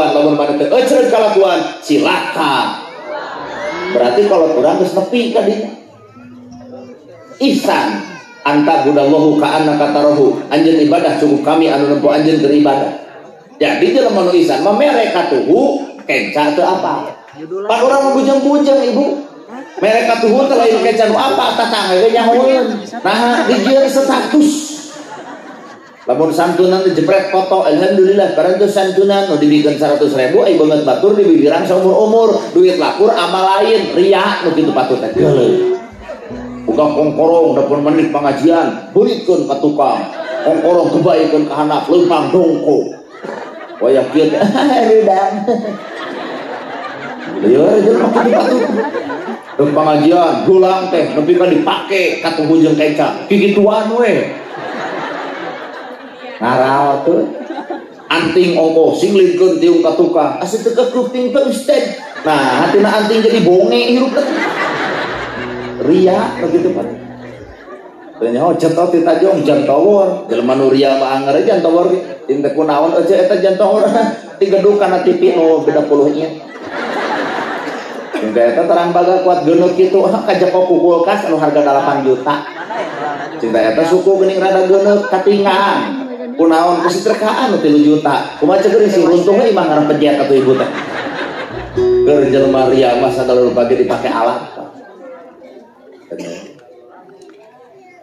lamun mana teu eceun kalakuan silakan. Berarti kalau kurang geus nepi ka dinya. Ihsan anta budallahu ka annaka tarahu. Anjeun ibadah cukup kami anu nempo anjeun keur ibadah. Jadi jelema nu ihsan mah mere katuhu kenca teu apa. Pan urang bujeng-bujeng ibu. Mere katuhu teh lain kenca nu apa tatangga ge nyahoeun. Nah dijieun status. Lamun santunan dijepret foto alhamdulillah barang teu santunan nu dibikeun 100.000 ai beungeut batur di bibirang saumur-umur duit lakur amal lain ria nu kitu patut teh geuleuh. Buka kongkorong dapun menit pengajian beulitkeun ka tukang kongkorong kebaikeun ka handap leumpang dongko wayah kieu teh ridang lieur jelema kitu patut deuk pengajian gulang teh nepi ka dipake ka tuhujeng kenca kikituan we ngarao tuh anting ongko singlikeun tiung ka tukang asa teu kekupting teh ustad nah hatina anting jadi bonge hirup teh ria begitu pan teh nyaho cetot ti tajong jantawor jelema nu ria mah anger jantawor teh kunaon eueuh eta jantawor ti gedung kana TV nu beda puluhnya cinta eta terang baga kuat geuneuh kitu kajeko ku kulkas anu harga 8 juta cinta eta suku geuning rada geuneuh katingaan kunaon kesiterkaan 3 juta kumaha ceuk si runtungna imah ngarep pejet atuh ibu teh keur jelema ria mah sadalur pagi dipake alat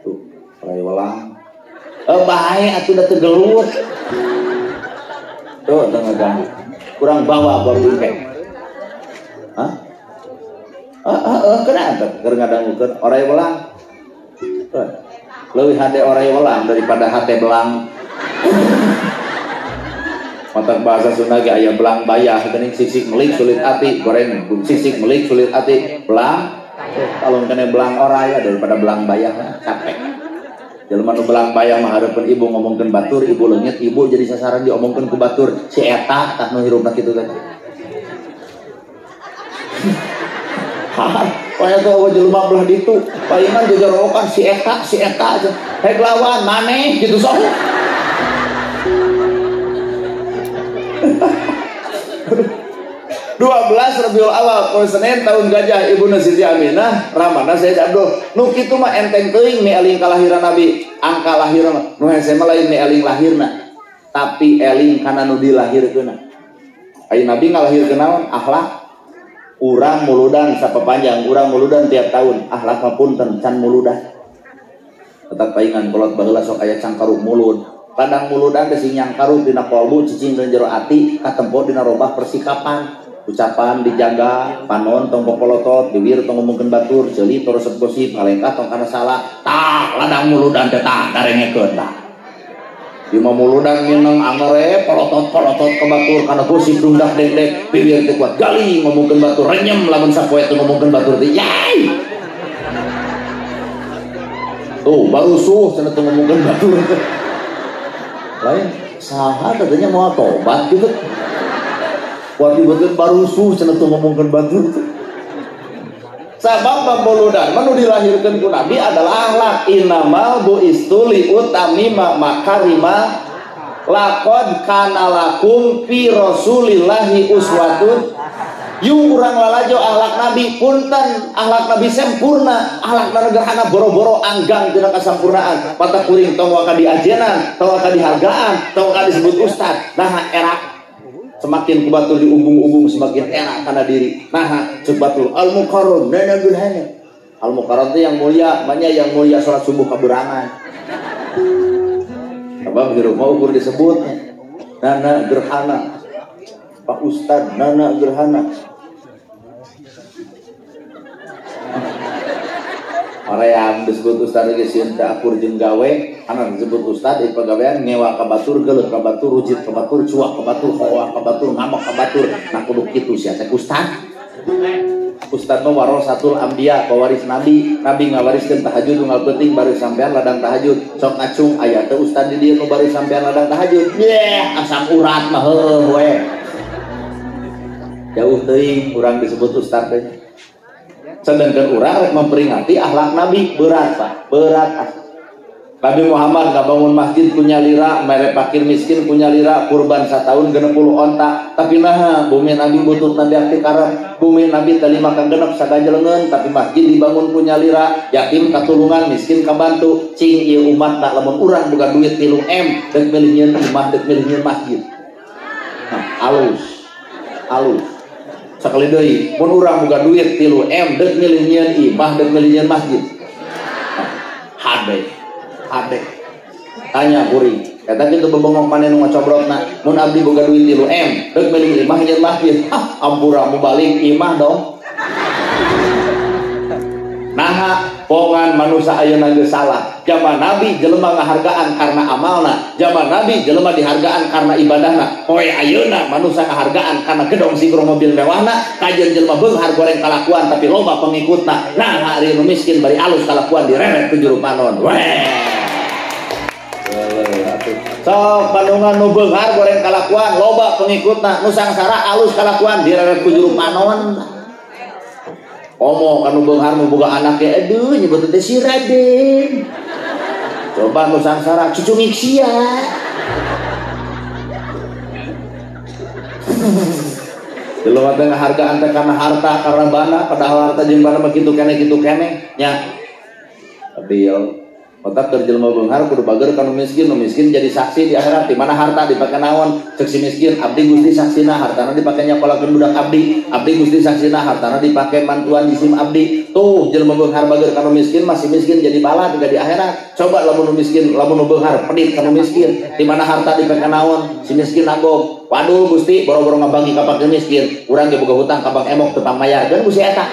tuh rai walang bae atuh da teu gelut tuh teu ngaganggu kurang bawa baru teh hah kenapa keur ngadangukeun orai walang leuwih hade orai walang daripada hate belang. Mata bahasa Sunda ge aya belang bayah geuning sisik melik sulit ati goreng sisik melik sulit ati belang kalau kene belang oraya daripada belang bayah capek jelema nu belang bayah mah hareupeun ibu ngomongkeun batur ibu leungit ibu jadi sasaran diomongkeun ku batur si eta tah nu hirupna kitu teh Paya tuh jelema belah ditu palingan juga rokokan si eta aja hek lawan maneh gitu soalnya 12 Rabiul Awal poe Senin tahun gajah Ibunda Siti Aminah ramana Sayyid Abdul nu kitu mah enteng teuing mi eling kalahiran Nabi angka lahirna nu hese mah lain mi eling lahirna tapi eling kana nu dilahirkeunna aya Nabi ngalahirkeun naon akhlak urang muludan sapapanjang urang muludan tiap tahun akhlak mah punten can muludan tetap paingan kolot baheula sok aya cangkaruk mulud padang muludan teh sing nyangkaruk dina kolbu cicing dan jero ati katempo dina robah persikapan ucapan dijaga panon tong pokolotot bibir tong ngomongkeun batur ceuli tong resep gosip alengkah tong kana salah tah ladang muludan teh tah darengekeun tah di muludan mineng angere polotot-polotot ke batur kana gosip dundak dek-dek bibir teh kuat gali ngomongkeun batur renyem lamun sapoe teh ngomongkeun batur teh yai tuh baru suh cenah teh ngomongkeun batur lain saha katanya mau tobat gitu waktu betul baru suh cenah tuh ngomongkeun batur sabab pambuludan manu dilahirkeun ku Nabi adalah akhlak innamal buistu li utamima makarima laqad kana lakum fi rasulillahi uswatun yung urang lalajo akhlak Nabi punten akhlak Nabi sempurna akhlak gerhana boro-boro anggang tina kasampurnaan pata kuring tong waka diajenan tong waka dihargaan tong waka disebut ustad nah era semakin kubatul diumbung-umbung semakin enak karena diri nah cebatul al-mukarram dan gerhana al-mukarram itu yang mulia banyak yang mulia sholat subuh kaberangan apa di rumah ukur disebutnya nana gerhana Pak Ustad nana gerhana orang yang disebut Ustad lagi sinta akur jeung gawe anak disebut Ustad di pegawaian ngewa ka batur geuleuh ka batur rujit ka batur cuak ka batur hoa ka batur ngamok ka batur nah kudu kitu sia teh Ustad Ustad mah warasatul anbiya pewaris nabi ngawariskeun tahajud unggal penting bari sampean ladang tahajud sok ngacung aya teh Ustad di dieu nu bari sampean ladang tahajud asam urat mah heuh we jauh teuing urang disebut Ustad teh sedangkan urang rek memperingati akhlak Nabi berat Pak berat Nabi Muhammad ngabangun masjid punya lira, mere fakir miskin punya lira, kurban satahun 60 onta. Tapi nah bumi Nabi butut nanti akti karep, bumi Nabi tali makan genep sagajelengan, tapi masjid dibangun punya lira, yatim katulungan, miskin kabantu. Cing ieu umat tak lamun urang boga duit 3 M, dek milih nyeun imah, dek milih nyeun masjid. Nah, alus. Sakali deui, mun urang boga duit 3 M, dek milih nyeun imah, dek milih nyeun masjid. Hade tanya kuring kata kitu bebengong panen nu ngocobrotna mun abdi boga duit 3 M deuk milih imah nyeun masjid ampura mu balik imah dong. Nah pongan manusia ayeuna geus salah. Zaman Nabi jelema ngahargaan karena amalna, zaman Nabi jelema dihargaan karena ibadahna. Poe ayeuna manusia ngahargaan karena gedong sigrong mobil mewahna, kajian jelema beunghar goreng kalakuan tapi loba pengikutna. Nah hari nu miskin bari alus kalakuan direret ku juru panon. Sok panungan nu beunghar goreng kalakuan loba pengikutna, nu sangsara alus kalakuan direret ku juru panon. Omong anu beunghar nu boga anak ge aduh nyebut teh si Raden. Coba nu sangsara cucu ngiksia. Jelema teh ngahargaan teh karena harta karena bana, padahal harta jeung bana mah kitu keneh nya. Abiel otak keur jelema beunghar kudu bager ka nu miskin jadi saksi di akhirat. Di mana harta dipake naon? Cek si miskin abdi gusti saksina, hartana dipake nyakolakeun budak abdi gusti saksina, hartana dipake mantuan isim abdi. Tuh jelema beunghar bager ka nu miskin, masih miskin jadi bala juga di akhirat. Coba lamun nu miskin, lamun nu beunghar pedit ka nu miskin, di mana harta dipake naon? Si miskin nagog. Waduh Gusti, boro-boro ngabagi ka pakeun miskin, urang ge boga hutang ka Bang Emok teu pamayarkeun Gusti eta.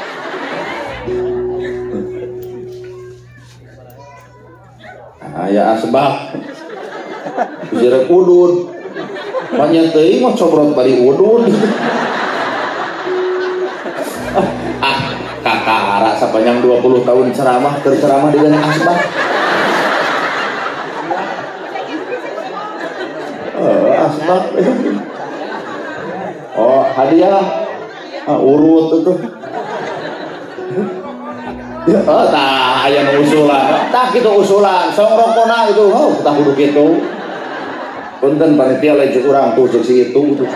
Aya asbab jere udun banyak teuing mah cobrot bari udun. Kakara sapanjang 20 tahun ceramah keur ceramah di gana asbab. Asbab hadiah urut itu. Tah aya nu usulan, tah kitu usulan, song rokona itu, kita kudu kitu. Punten panitia lain cek urang tuh cek si itu.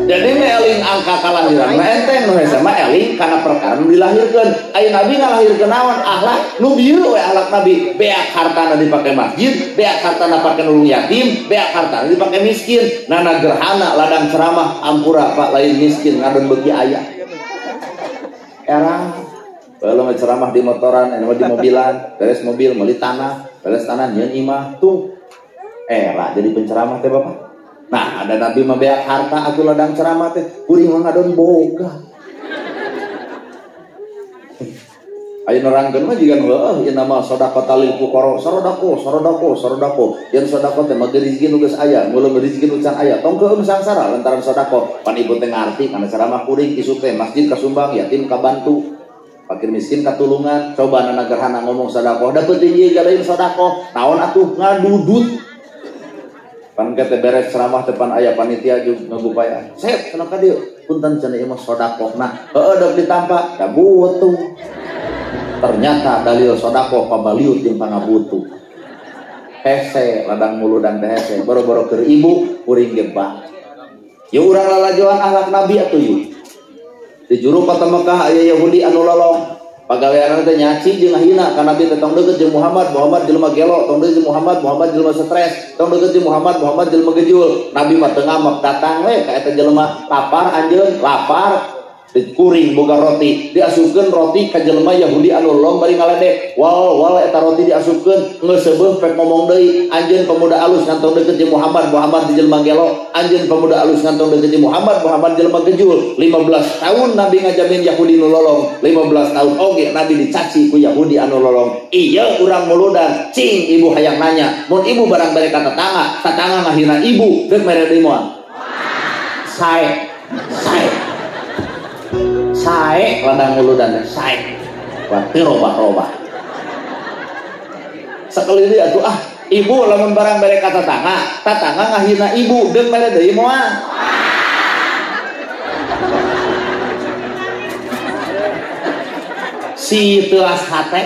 Jadi eling angka kalahiran, enteng nu hese mah eling kana perkara nu dilahirkeun. Aya Nabi ngalahirkeun naon? Akhlak nu bieu we akhlak Nabi. Beak hartana dipake masjid, beak hartana pake nulung yatim, beak hartana dipake miskin. Nana gerhana ladang ceramah ampura Pak lain miskin ngadon beuki aya. Era kalau ceramah di motoran, di mobilan, beres mobil, beli tanah, beres tanah, nyeun imah, tuh era jadi penceramah teh Bapak. Nah ada Nabi mah beak harta atuh ladang ceramah teh, kuring mah ngadon boga. Ayo nerangkeun mah jigan heueuh ieu nama sedekah lil fuqara, sarodako. Yen sedekah teh mah rezeki nu geus aya, muleuh rezeki nu can aya, tong keueum sangsara lantaran sedekah. Pan ibu teh ngarti kana ceramah kuring isu teh masjid kasumbang, yatim kabantu, fakir miskin katulungan. Coba nana gerhana ngomong sedekah, dapeut ieu galain sedekah, naon atuh ngadudut. Pan kete beres ceramah depan aya panitia jeung ngagupaya. Sep, kenapa dieu? Punten cenah ieu mah sedekah. Nah, heueuh dok ditampa, da butuh. Ternyata dalil sodako pabaliut yang pangabutu hese ladang mulu dan hese boro-boro keur ibu kuring gebang ya urang lalajoan akhlak Nabi atuh yeuh di juru kota Mekah aya Yahudi anu lolong pagawean teh nyaci jeung hina ka Nabi teh tong deukeut jeung Muhammad jelema gelo, tong deukeut jeung Muhammad jelema stres, tong deukeut jeung Muhammad jelema gejul. Nabi mah teu ngamek datang we ka eta jelema lapar anjeun lapar kuring boga roti diasupkeun roti ka jelema Yahudi anu lolong bari ngaledek wal eta roti diasupkeun geus seubeuh pek ngomong deui anjeun pemuda alus ngantong deukeut jeung Muhammad di jelema gelo, anjeun pemuda alus ngantong deukeut jeung Muhammad jelema gejul. 15 tahun Nabi ngajamin Yahudi nu lolong, 15 tahun oge Nabi dicaci ku Yahudi anu lolong. Iya urang muludan cing ibu hayang nanya mun ibu barang bari ka tatangga ngahina ibu deuk mere deui moal sae ladang muludan sae wae robah sakali deui atuh ibu lamun barang bere ka tatangga ngahina ibu deuk mere deui moal si teuas hate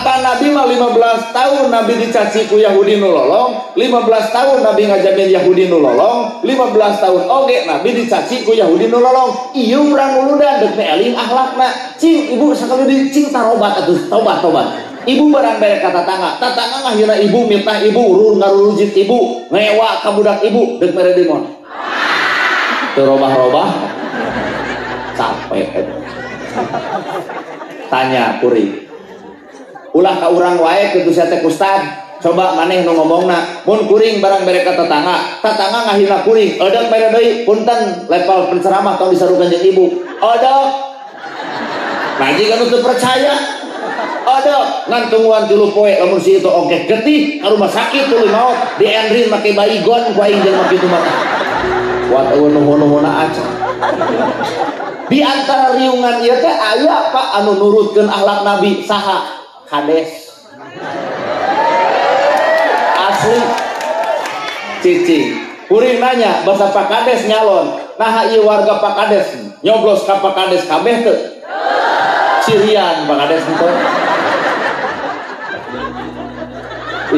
Sedangkan Nabi mah 15 tahun Nabi dicaci ku Yahudi nu lolong, 15 tahun Nabi ngajamin Yahudi nu lolong, 15 tahun oge Nabi dicaci ku Yahudi nu lolong. Ieu urang uludan deuk eling akhlakna. Cing ibu sakali di cing tarobat atuh, tobat. Ibu barang bere ka tatangga ngahina ibu minta ibu urun ngarulujit ibu, ngewa ka budak ibu deuk mere deui moal. Teu robah-robah. Capek. Tanya kuring. Ulah ka urang wae kitu sia teh ustad, coba maneh nu ngomongna mun kuring barang bere ka tatangga ngahina kuring eudeuh mere deui punten level penceramah tong disarukan jeung ibu eudeuh ngaji kan teu percaya eudeuh ngan tungguan 3 poe lamun si itu oke getih ka rumah sakit tuluy maot di endrin make baygon ku aing jelema kitu mah wat nuhun-nuhunna aca di antara riungan ieu teh aya Pak anu nurutkeun akhlak Nabi saha kades asli cicing kuring nanya bahasa Pak Kades nyalon nah ieu warga Pak Kades nyoblos ka Pak Kades kabeh teu cirian Pak Kades teu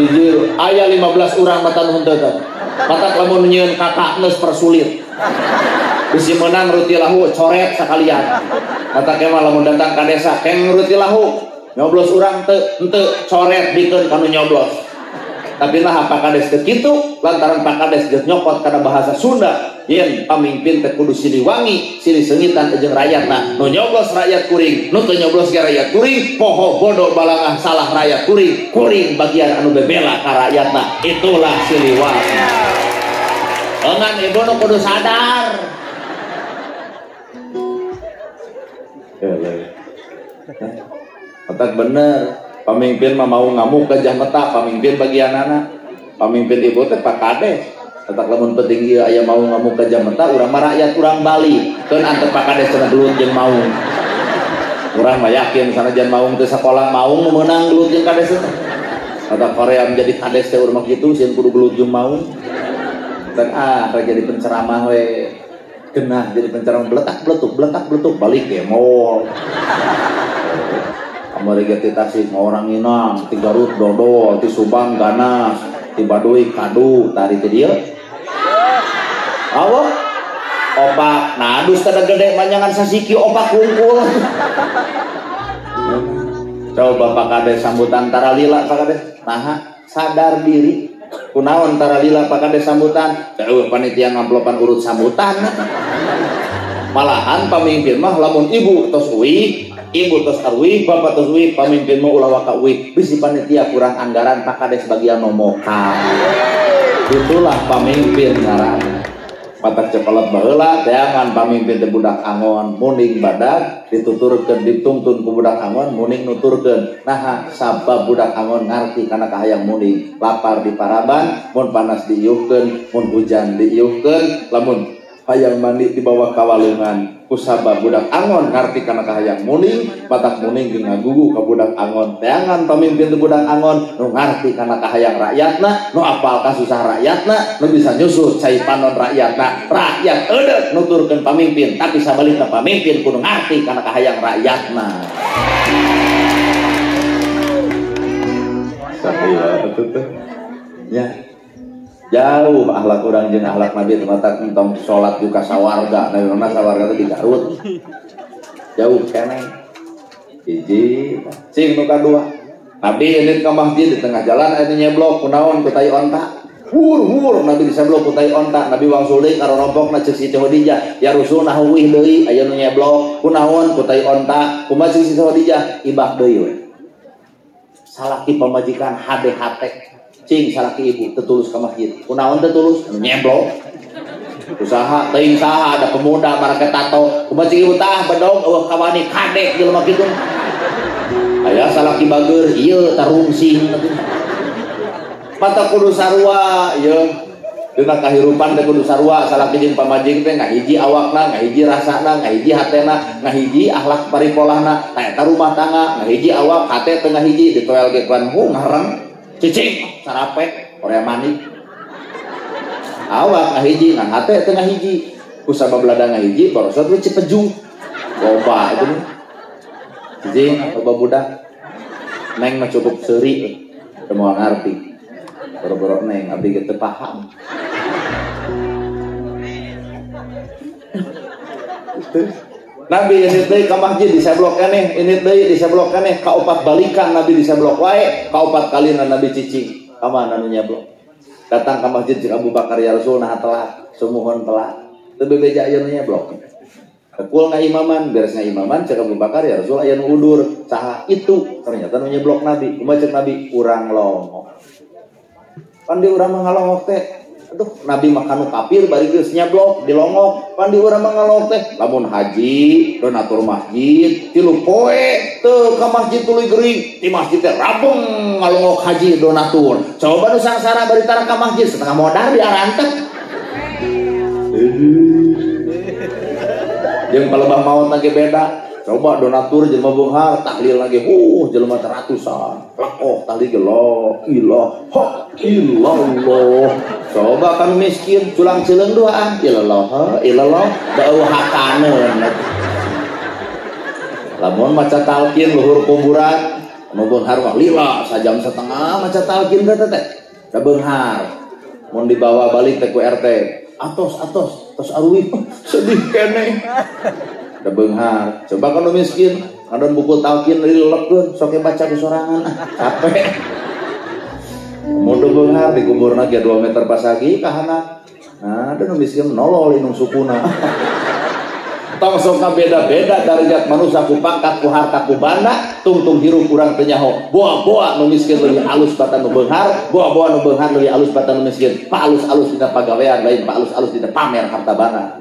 ijir aya 15 urang mata nuhun teu matak lamun nyieun kakak neus persulit bisi meunang ruti lahu coret sakalian matak mah lamun datang ka desa keng ruti lahu nyoblos urang teu coret dikeun kanu nyoblos tapi nah Pak Kades teu kitu lantaran Pak Kades geus nyokot kana bahasa Sunda yen pamimpin teh kudu silih wangi silih seungitan jeung rakyatna nu nyoblos rakyat kuring nu teu nyoblos ge rakyat kuring poho bodoh balangah salah rakyat kuring bagian anu bebela ka rakyatna itulah silih wangi dengan ibu nu kudu sadar Otak bener, pemimpin mah mau ngamuk gajah mata, pemimpin bagian anak, pemimpin ibu teh Pak Kades. Otak lamun penting ieu aya mau ngamuk gajah mata, urang mah rakyat urang Bali, keun antep Pak Kades cenah gelut jeung maung. Urang mah yakin sanajan maung teh sakola maung meunang gelut jeung Kades teh. Otak Korea menjadi Kades teh urang mah kitu sieun kudu gelut jeung maung. Dan jadi penceramah we. Genah jadi penceramah beletak beletuk balik ke mall. Amerika ti Tasik orang Minang, ti Garut dodol, ti Subang ganas, ti Baduy kadu, tari ti dieu. Awo opak, nah dus kada gede manyangan sasiki opak kungkul. Coba Pak Kades sambutan taralila Pak Kades. Nah, sadar diri. Kunaon taralila Pak Kades sambutan? Panitia ngamplopan urut sambutan. Malahan pamimpin mah lamun ibu tos uwi, ibu tos arwi, bapak tos uwi, pamimpin mah ulah waka uwi. Bisi panitia kurang anggaran Pak Kades bagian nomokan. Itulah pamimpin ngaranna. Patak cepelet baheula teangan pamimpin teh budak angon muning badag dituturkeun ditungtun ku budak angon muning nuturkeun. Nah sabab budak angon ngarti kana kahayang muning lapar di paraban mun panas diieuhkeun mun hujan diieuhkeun lamun hayang mandi di bawah kawalungan kusabab budak angon ngarti kana kahayang muning batak muning geus ngagugu ka budak angon teangan pamimpin teh budak angon nu ngarti kana kahayang rakyatna nu apal ka susah rakyatna nu bisa nyusul cai panon rakyatna rakyat eudeuh nuturkeun pamimpin tapi sabalikna pamimpin kudu ngarti kana kahayang rakyatna ya jauh akhlak urang jeung akhlak Nabi ternyata entong salat juga sawarga naeuna sawarga teh di Garut jauh keneh hiji cing nu kadua Nabi indit ka masjid di tengah jalan aya nyeblok kunaon ku tai onta hur Nabi diseblok ku tai onta Nabi wangsul deui karo rompokna ceuk Siti Khadijah ya Rasul nah wih deui aya nu nyeblok kunaon ku tai onta kumaha ceuk Siti Khadijah ibah deui we salaki pamajikan hade-hate cing salaki ibu tetulus ke masjid kunaon tetulus nyeblok usaha teuing saha ada pemuda marake tato kumaha cing ibu tah bedog eueuh kawani kadek jelema kitu aya salaki bager ieu tarungsing mata kudu sarua ieu dina kahirupan teh kudu sarua salaki jeung pamajing teh ngahiji awakna ngahiji rasana ngahiji hatena ngahiji akhlak paripolahna ta eta rumah tangga ngahiji awak hate teh ngahiji ditoelkeun ngareng cicing sarapek Korea manik awak ngahiji ngan hate tengah hiji kusabab belada ngahiji borosot we Cipejung loba itu nih cicing loba budak Neng mah cukup seuri semua ngarti boro-boro neng abdi gitu paham. Nabi ini deui ka masjid diseblok keneh, ini deui diseblok keneh, kaopat balikan Nabi diseblok wae, kaopat kalina Nabi cicing. Ka mana nu nyeblok? Datang ke masjid cik Abu Bakar ya Rasul nah telat, sumuhun telat. Teu bebeja aya nu nyeblok. Kekul ngaimaman, beres ngaimaman cik Abu Bakar ya Rasul aya nu udur. Saha itu? Ternyata nu nyeblok Nabi. Kumaha cek Nabi? Urang longok. Pan di urang mah ngalongok teh. Aduh, Nabi makanu kafir bari geus nyeblok dilongok. Pan di urang mah ngalongok teh. Lamun haji, donatur masjid, 3 poe teu ka masjid tuluy geuring. Di masjid teh rabeng ngalongok haji donatur. Coba nu sangsara bari tara ka masjid setengah modal diarantek. Jeung palebah maot lagi beda. Coba donatur jelema beunghar tahlil lagi jelema teratusan. Lakoh tahlil la ilaha illallah. Coba kan miskin culang ceuleung duaan illallah illallah bau hakaneun. Lamun maca talqin luhur kuburan nu beunghar mah lila sajam setengah maca talqin teh da beunghar. Mun dibawa balik teh ku RT. Atos tos aruwi sedih keneh. Da beunghar. Coba kalau miskin, ngadon buku talqin dilelepkeun, sok baca di sorangan. Capek. Mun beunghar dikuburna ge 2 meter pasagi ka handap. Nah, da nu miskin nolol inung sukuna. Tong sok beda-beda derajat manusia ku pangkat ku harta ku banda, tungtung hirup urang teu nyaho. Boa-boa nu miskin leuwih alus batan nu beunghar, boa-boa nu beunghar leuwih alus batan nu miskin. Pa alus-alus dina pagawean lain pa alus-alus dina pamer harta bana.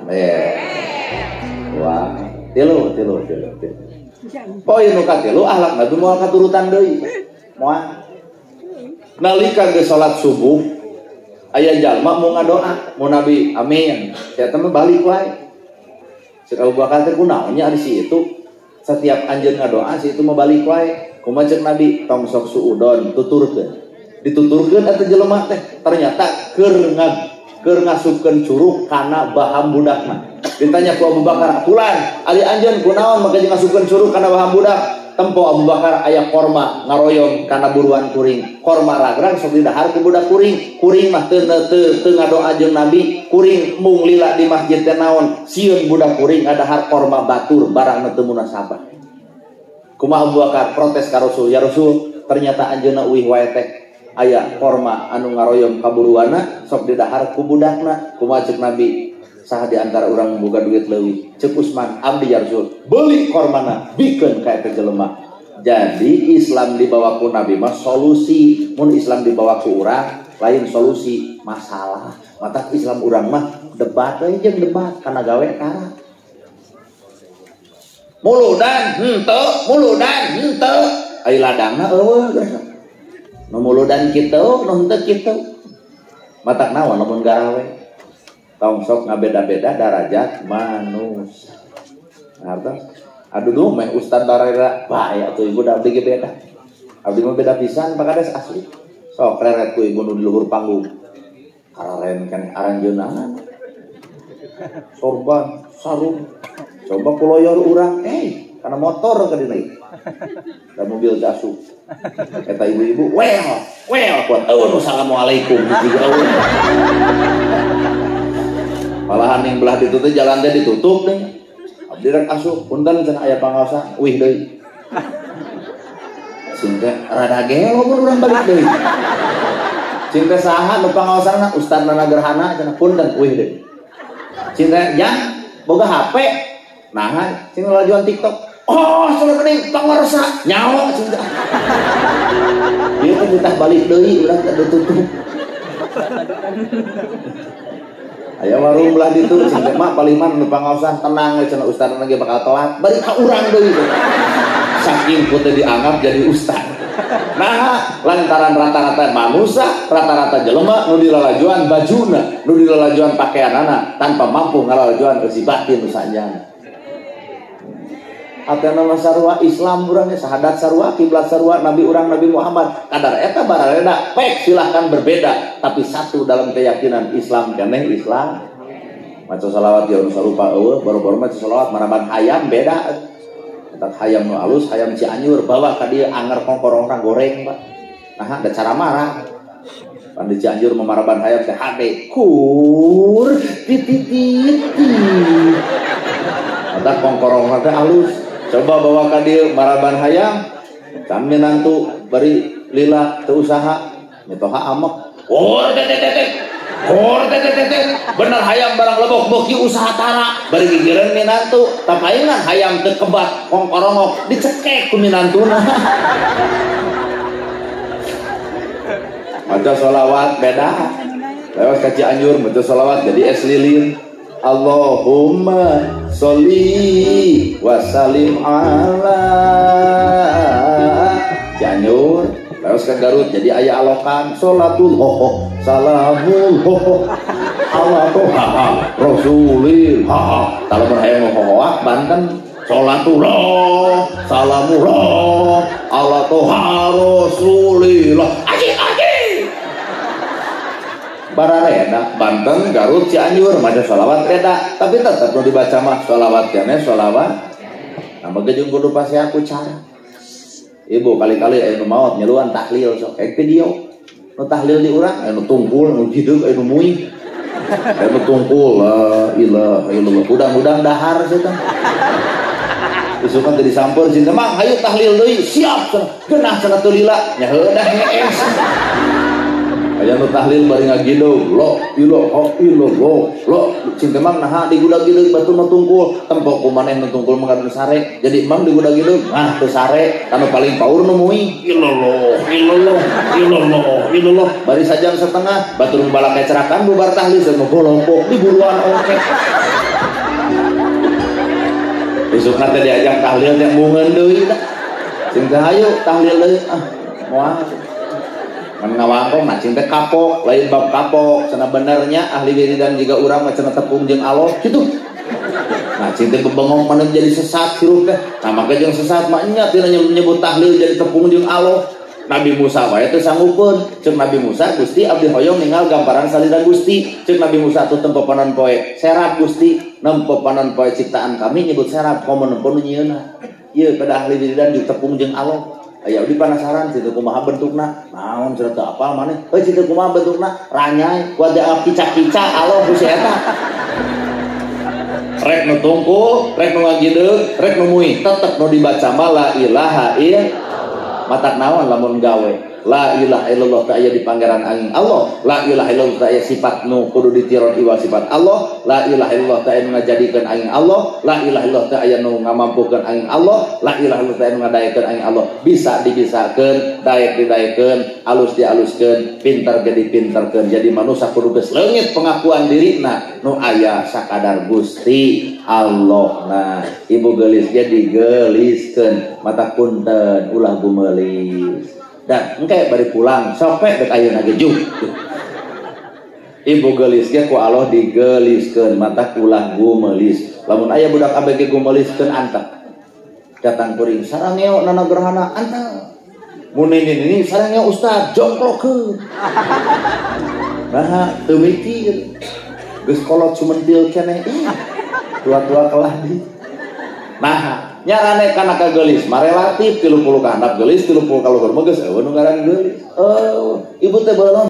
Wah. Tilu. Poin nu katilu akhlak Nabi moal katurutan deui. Moal. Nalika geus salat subuh aya jalma mau ngadoa, mau Nabi amin. Saya mah balik wae. Cek Abu Bakar teh kunaonnya ari si itu. Setiap anjeun ngadoa si itu mah balik wae. Kumaha cek Nabi tong sok suudon tuturkeun. Dituturkeun eta jelema teh ternyata keur ngasupkeun curug kana baham budakna. Ditanya ku Abu Bakar, "Fulan, ali anjeun kunaon make ngasupkeun curug kana baham budak?" Tempo Abu Bakar aya korma ngaroyong kana buruan kuring. Korma ragrang sok didahar ku budak kuring. Kuring mah teu ngadoa jeung Nabi. Kuring mung lila di masjid teh naon? Sieun budak kuring ngadahar korma batur barang teu munasabah. Kumaha Abu Bakar protes ka Rasul, "Ya Rasul, ternyata anjeunna uih wae teh aya korma anu ngaroyong ka buruanna sok didahar ku budakna." Kumaha ceuk Nabi? Saha di antara urang boga duit leuwih? Ceuk Usman, "Abdi ya Rasul, beuli kormana, bikeun ka eta jelema." Jadi Islam dibawa ku Nabi mah solusi, mun Islam dibawa ku urang lain solusi masalah. Mata Islam urang mah debat we jeung debat kana gawe kara. Muludan henteu, ai ladangna eueuh geus. Nu muludan kitu, nu henteu kitu. Matak naon lamun garawe? Tong sok ngabeda-beda derajat manusia. Ngartos? Aduh duh meh Ustad Barera bae atuh ibu da abdi ge beda. Abdi mah beda pisan pakades asli. Sok reret ku ibu nu di luhur panggung. Kararen kan aranjeunna. Sorban, sarung. Coba kuloyor urang, kana motor ka dina ieu. Da mobil dasu. Eta ibu-ibu, well, kuat eueuh assalamualaikum jiga eueuh. Malahan yang belah ditutup jalan teh ditutup deh. Abdi rek asup, punten cenah aya pangaosan, wih deui. Cinta rada gelo mun urang balik deui. Cinta saha nu pangaosanna Ustadna Gerhana cenah punten wih deui. Cinta yang boga HP. Nah, cenah lajuan TikTok. Oh, sudah mending pangarsa nyawa cinta. Ieu teh ditah balik deui urang teh ditutup. Aya warung belah ditu cing mak paliman nu pangaosan tenang cenah ustadna ge bakal telat bari ka urang deui. Saking putih dianggap jadi ustad. Nah, lantaran rata-rata manusia, rata-rata jelema nu dilalajuan bajuna, nu dilalajuan pakaianana tanpa mampu ngalalajuan isi batin nu sanjana. Atena mah sarua Islam urang sahadat sarua kiblat sarua Nabi urang Nabi Muhammad kadar eta barareda pek silahkan berbeda tapi satu dalam keyakinan Islam keneh Islam maca salawat ya sarupa eueuh boro-boro maca salawat maraban hayam beda tak hayam nu alus hayam Cianjur bawa ka dieu anger kongkorong goreng Pak. Nah ada cara marah pan di Cianjur memaraban hayam teh hade kur tititi ada kongkorong teh alus coba bawa ka dieu maraban hayam kami nantu bari lila teu usaha mitoha amek bener hayam barang lebok boki usaha tara bari gigireun minantu tapaingan hayam teu kebat kongkorongok dicekek ku minantuna maca sholawat beda lewat ka Cianjur maca sholawat jadi es lilin Allahumma sholli wa sallim ala Cianjur lewat ka Garut jadi aya alokan sholatul hoho salamul hoho Allah toha rasulil ha kalau berhayang hohoak Banten sholatullah salamullah Allah toha rasulillah aji barareda Banten Garut Cianjur maca sholawat reda tapi tetap nu dibaca mah sholawat kene sholawat nah begitu kudu pasti aku cara ibu kali-kali anu maot nyeluan tahlil sok video nu tahlil di urang anu tungkul nu hideung anu muih anu tungkul la ilaha illallah udang-udang dahar cenah isukan teh disampeur cinta mang hayu tahlil deui siap geunah cenah teu lila nya heudah ngees aya nu tahlil bari ngagidog la ilaha illallah la cinta mang naha digudag-gideug batur mah tungkul tempok ku maneh nu tungkul mah sare jadi mang digudag-gideug teu sare anu paling paur nu muih illallah illallah illallah illallah bari sajam setengah batur balak kecerakan bubar tahlil sama golopok di buruan oke besokna teh diajak tahlil teh mungeun deui da cinta hayu tahlil deui moal kan ngawangkong nah cinta kapok lain bab kapok sana benernya ahli wiridan juga urang mah cenah tepung jeung aloh kitu nah cinta bebengong mana jadi sesat hirup teh nah maka jeung sesat mah nya tina nyebut tahlil jadi tepung jeung aloh Nabi Musa wae teu sanggupeun ceuk Nabi Musa Gusti abdi hoyong ninggal gambaran salina Gusti ceuk Nabi Musa teu tempopanan poe serap Gusti nempopanan poe ciptaan kami nyebut serap komo nempo nu nyieunna ieu kada ahli wiridan jeung tepung jeung aloh aya di penasaran situ kumaha bentukna naon cenah teu apal maneh situ kumaha bentukna ranyai wada kica-kica aloh ku si eta rek nu tungkul rek nu ngagideug rek nu muih tetep nu dibaca mah la ilaha illallah matak naon lamun gawe la ilaha illallah teh aya di panggeran aing Allah la ilaha illallah teh aya sifat nu kudu ditiron iwa sifat Allah la ilaha illallah teh aya nu ngajadikeun aing Allah la ilaha illallah teh aya nu ngamampukeun aing Allah la ilaha illallah teh aya nu ngadaekeun aing Allah bisa dibisakeun daek didaekeun alus dialuskeun pinter ge dipinterkeun jadi manusia kudu geus leungit pengakuan dirina nu aya sakadar Gusti Allah nah ibu geulis ge digeliskeun mata punten ulah gumelis dan engke bari pulang sopek dek ayeuna ge juk ibu geulis ge ku Allah digeliskeun mata ulah gumelis lamun aya budak abg gumeliskeun antep datang kuring sarangeo nana gerhana antep mun ini sarangeo ustaz jongklokeun nah teu mikir geus kolot sumentil keneh tua-tua kelah di nah nyarane kana ka geulis mah relatif 30 ka handap geulis 30 ka luhur mah geus eueuh nu ngaran geulis ibu teh